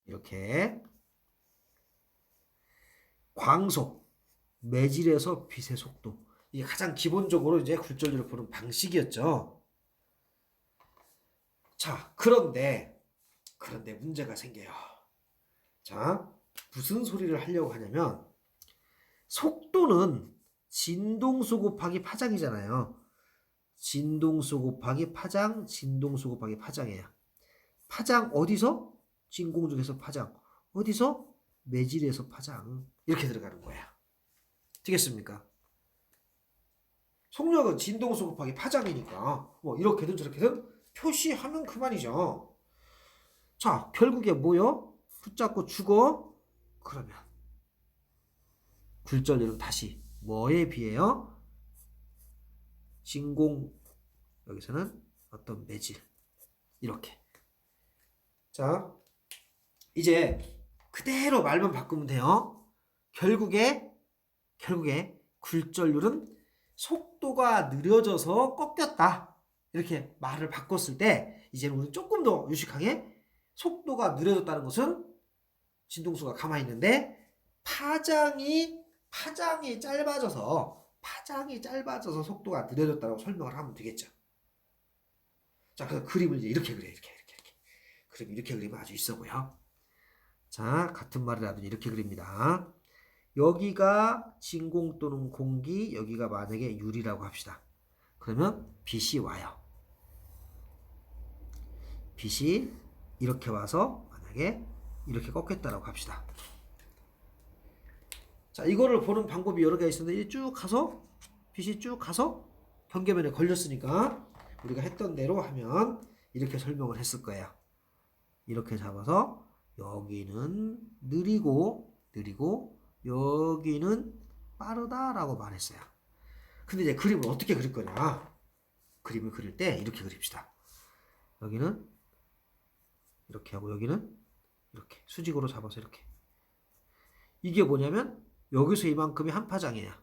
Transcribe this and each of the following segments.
이렇게 광속, 매질에서 빛의 속도. 이게 가장 기본적으로 이제 굴절률을 보는 방식이었죠. 자, 그런데 문제가 생겨요. 자, 무슨 소리를 하려고 하냐면 속도는 진동수 곱하기 파장이잖아요. 진동수 곱하기 파장, 진동수 곱하기 파장이에요. 파장 어디서? 진공 중에서 파장. 어디서? 매질에서 파장. 이렇게 들어가는 거야. 되겠습니까? 속력은 진동수 곱하기 파장이니까 뭐 이렇게든 저렇게든 표시하면 그만이죠. 자, 결국에 뭐요? 붙잡고 죽어? 그러면 굴절률은 다시 뭐에 비해요? 진공, 여기서는 어떤 매질. 이렇게. 자, 이제 그대로 말만 바꾸면 돼요. 결국에 굴절률은 속도가 느려져서 꺾였다. 이렇게 말을 바꿨을 때 이제는 우리는 조금 더 유식하게 속도가 느려졌다는 것은 진동수가 가만히 있는데 파장이 짧아져서 속도가 느려졌다고 설명을 하면 되겠죠. 자, 그래서 그림을 이제 이렇게 그려. 이렇게. 그림 이렇게 그리면 아주 있어 보여. 자, 같은 말을 하더니 이렇게 그립니다. 여기가 진공 또는 공기, 여기가 만약에 유리라고 합시다. 그러면 빛이 와요. 빛이 이렇게 와서 만약에 이렇게 꺾였다라고 합시다. 자, 이거를 보는 방법이 여러 개가 있었는데 쭉 가서 빛이 쭉 가서 경계면에 걸렸으니까 우리가 했던 대로 하면 이렇게 설명을 했을 거예요. 이렇게 잡아서 여기는 느리고 여기는 빠르다라고 말했어요. 근데 이제 그림을 어떻게 그릴 거냐? 그림을 그릴 때 이렇게 그립시다. 여기는 이렇게 하고 여기는 이렇게 수직으로 잡아서 이렇게. 이게 뭐냐면 여기서 이만큼이 한 파장이에요.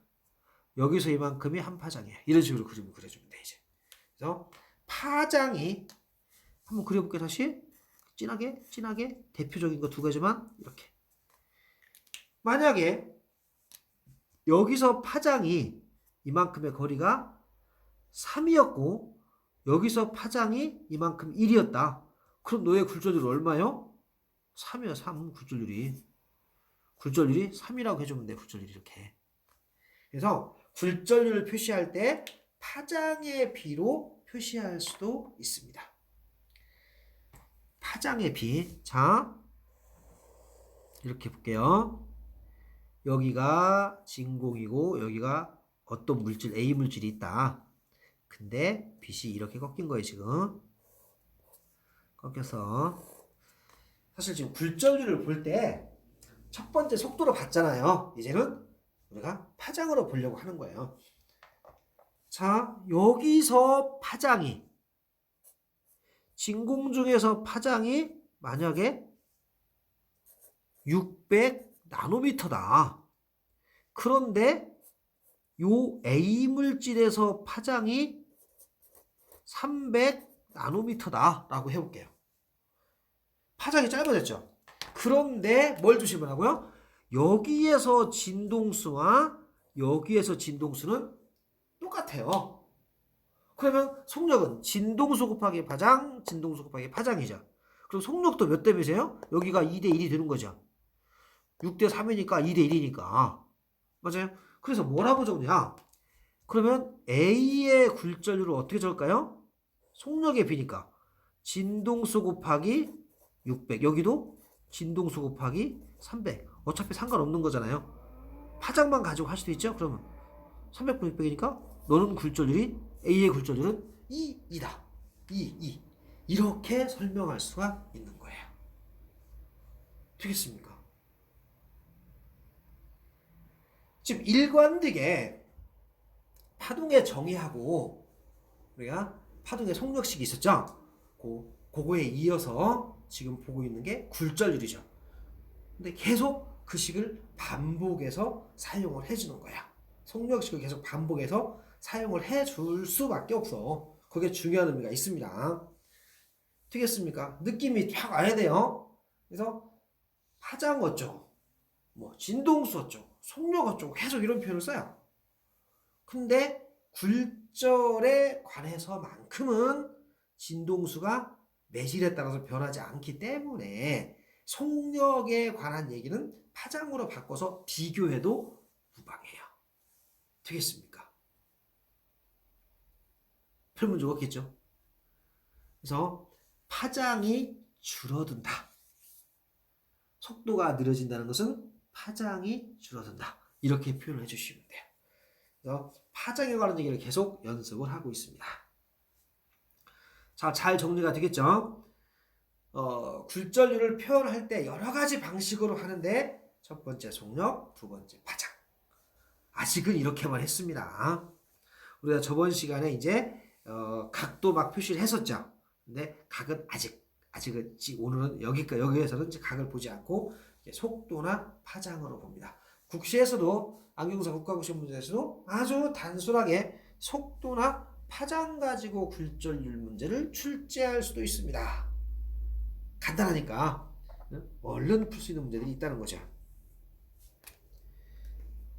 여기서 이만큼이 한 파장이에요. 이런 식으로 그림을 그려주면 돼 이제. 그래서 파장이 한번 그려볼게요. 다시 진하게 대표적인 거 두 가지만 이렇게. 만약에 여기서 파장이 이만큼의 거리가 3이었고 여기서 파장이 이만큼 1이었다. 그럼 너의 굴절률이 얼마요? 3이야. 3 굴절률이 3이라고 해주면 돼. 굴절률이 이렇게. 그래서 굴절률을 표시할 때 파장의 비로 표시할 수도 있습니다. 파장의 비. 자, 이렇게 볼게요. 여기가 진공이고 여기가 어떤 물질 A 물질이 있다. 근데 빛이 이렇게 꺾인 거예요. 지금 꺾여서 사실 지금 굴절률을 볼 때 첫 번째 속도로 봤잖아요. 이제는 우리가 파장으로 보려고 하는 거예요. 자, 여기서 파장이 진공 중에서 파장이 만약에 600 나노미터다. 그런데 요 A 물질에서 파장이 300 나노미터다 라고 해볼게요. 파장이 짧아졌죠. 그런데 뭘 조심하라고요? 여기에서 진동수와 여기에서 진동수는 똑같아요. 그러면 속력은 진동수 곱하기 파장, 진동수 곱하기 파장이죠. 그럼 속력도 몇 대 몇이에요? 여기가 2대 1이 되는 거죠. 6대 3이니까 2대 1이니까. 맞아요? 그래서 뭐라고 적냐? 그러면 A의 굴절률을 어떻게 적을까요? 속력의 비니까 진동수 곱하기 600. 여기도 진동수 곱하기 300. 어차피 상관없는 거잖아요. 파장만 가지고 할 수도 있죠? 그러면 300분의 600이니까 너는 굴절률이 A의 굴절률은 2이다. 2. 이렇게 설명할 수가 있는 거예요. 되겠습니까? 지금 일관되게 파동의 정의하고 우리가 파동의 속력식이 있었죠? 그거에 이어서 지금 보고 있는 게 굴절률이죠. 근데 계속 그 식을 반복해서 사용을 해주는 거야. 속력식을 계속 반복해서 사용을 해줄 수밖에 없어. 그게 중요한 의미가 있습니다. 되겠습니까? 느낌이 확 와야 돼요. 그래서 파장 어쩌고, 뭐 진동수 어쩌고, 속력 어쩌고 계속 이런 표현을 써요. 근데 굴절에 관해서만큼은 진동수가 매질에 따라서 변하지 않기 때문에 속력에 관한 얘기는 파장으로 바꿔서 비교해도 무방해요. 되겠습니까? 별 문제가 없겠죠? 그래서 파장이 줄어든다. 속도가 느려진다는 것은 파장이 줄어든다. 이렇게 표현을 해주시면 돼요. 그래서 파장에 관한 얘기를 계속 연습을 하고 있습니다. 자, 잘 정리가 되겠죠? 굴절률을 표현할 때 여러 가지 방식으로 하는데 첫 번째 속력, 두 번째 파장. 아직은 이렇게만 했습니다. 우리가 저번 시간에 이제 각도 막 표시를 했었죠. 근데 각은 아직은 오늘은 여기에서는 이제 각을 보지 않고 이제 속도나 파장으로 봅니다. 국시에서도 안경사 국가고시 문제에서도 아주 단순하게 속도나 파장 가지고 굴절률 문제를 출제할 수도 있습니다. 간단하니까 얼른 풀 수 있는 문제들이 있다는 거죠.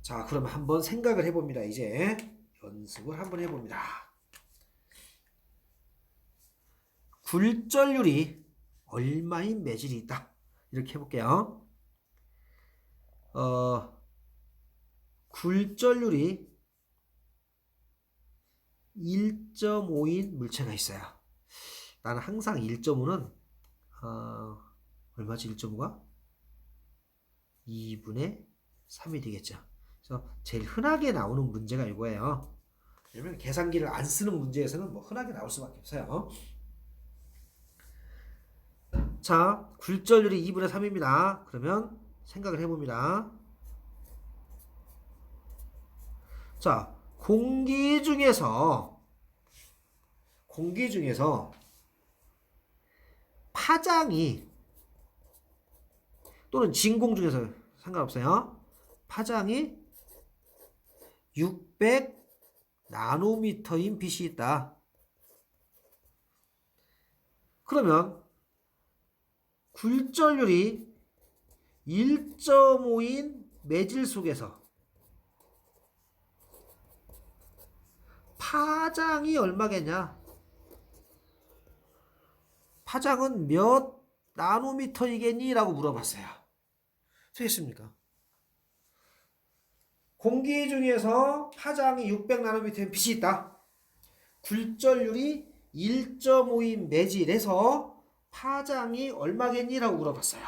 자, 그럼 한번 생각을 해봅니다. 이제 연습을 한번 해봅니다. 굴절률이 얼마인 매질이 있다. 이렇게 해볼게요. 굴절률이 1.5인 물체가 있어요. 나는 항상 1.5는 얼마지 1.5가? 2분의 3이 되겠죠. 그래서 제일 흔하게 나오는 문제가 이거예요. 왜냐면 계산기를 안 쓰는 문제에서는 뭐 흔하게 나올 수밖에 없어요. 자, 굴절률이 2분의 3입니다. 그러면 생각을 해봅니다. 자, 공기 중에서 파장이 또는 진공 중에서 상관없어요. 파장이 600 나노미터인 빛이 있다. 그러면 굴절률이 1.5인 매질 속에서 파장이 얼마겠냐? 파장은 몇 나노미터이겠니? 라고 물어봤어요. 되겠습니까? 공기 중에서 파장이 600나노미터인 빛이 있다. 굴절률이 1.5인 매질에서 파장이 얼마겠니? 라고 물어봤어요.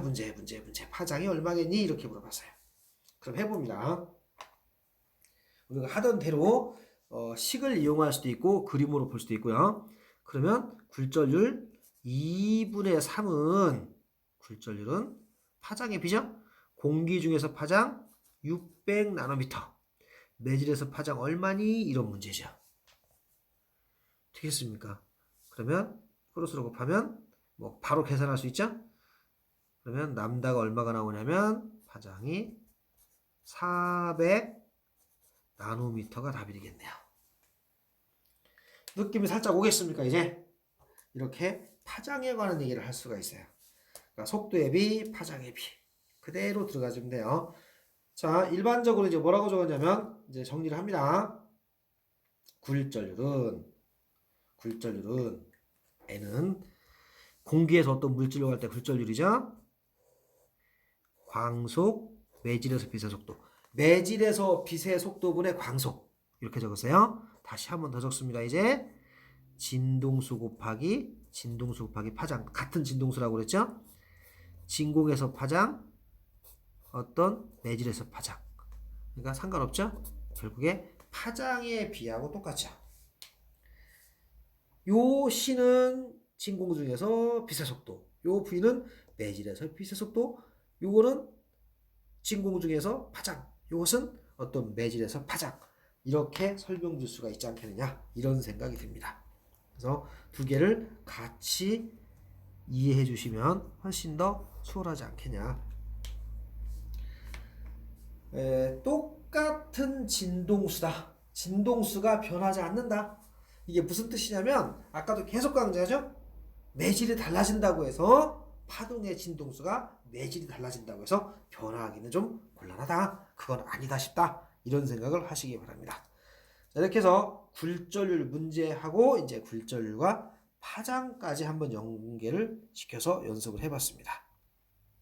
문제. 파장이 얼마겠니? 이렇게 물어봤어요. 그럼 해봅니다. 우리가 하던 대로 식을 이용할 수도 있고 그림으로 볼 수도 있고요. 그러면 굴절률 2분의 3은 굴절률은 파장의 비죠? 공기 중에서 파장 600나노미터. 매질에서 파장 얼마니? 이런 문제죠. 되겠습니까? 그러면 크로스로 곱하면 뭐 바로 계산할 수 있죠? 그러면 람다가 얼마가 나오냐면 파장이 400 나노미터가 답이 되겠네요. 느낌이 살짝 오겠습니까? 이제 이렇게 파장에 관한 얘기를 할 수가 있어요. 그러니까 속도의 비, 파장의 비 그대로 들어가주면 돼요. 자, 일반적으로 이제 뭐라고 적었냐면 이제 정리를 합니다. 굴절률은 N은 공기에서 어떤 물질로 갈 때 굴절률이죠. 광속, 매질에서 빛의 속도. 매질에서 빛의 속도분의 광속. 이렇게 적었어요. 다시 한 번 더 적습니다. 이제 진동수 곱하기 파장. 같은 진동수라고 그랬죠. 진공에서 파장, 어떤 매질에서 파장. 그러니까 상관없죠. 결국에 파장의 비하고 똑같죠. 요 C는 진공 중에서 빛의 속도, 요 V는 매질에서 빛의 속도, 요거는 진공 중에서 파장, 요것은 어떤 매질에서 파장. 이렇게 설명 줄 수가 있지 않겠느냐 이런 생각이 듭니다. 그래서 두 개를 같이 이해해 주시면 훨씬 더 수월하지 않겠냐. 똑같은 진동수다. 진동수가 변하지 않는다. 이게 무슨 뜻이냐면 아까도 계속 강조하죠. 매질이 달라진다고 해서 파동의 진동수가 매질이 달라진다고 해서 변화하기는 좀 곤란하다. 그건 아니다 싶다. 이런 생각을 하시기 바랍니다. 자, 이렇게 해서 굴절률 문제하고 이제 굴절률과 파장까지 한번 연계를 시켜서 연습을 해봤습니다.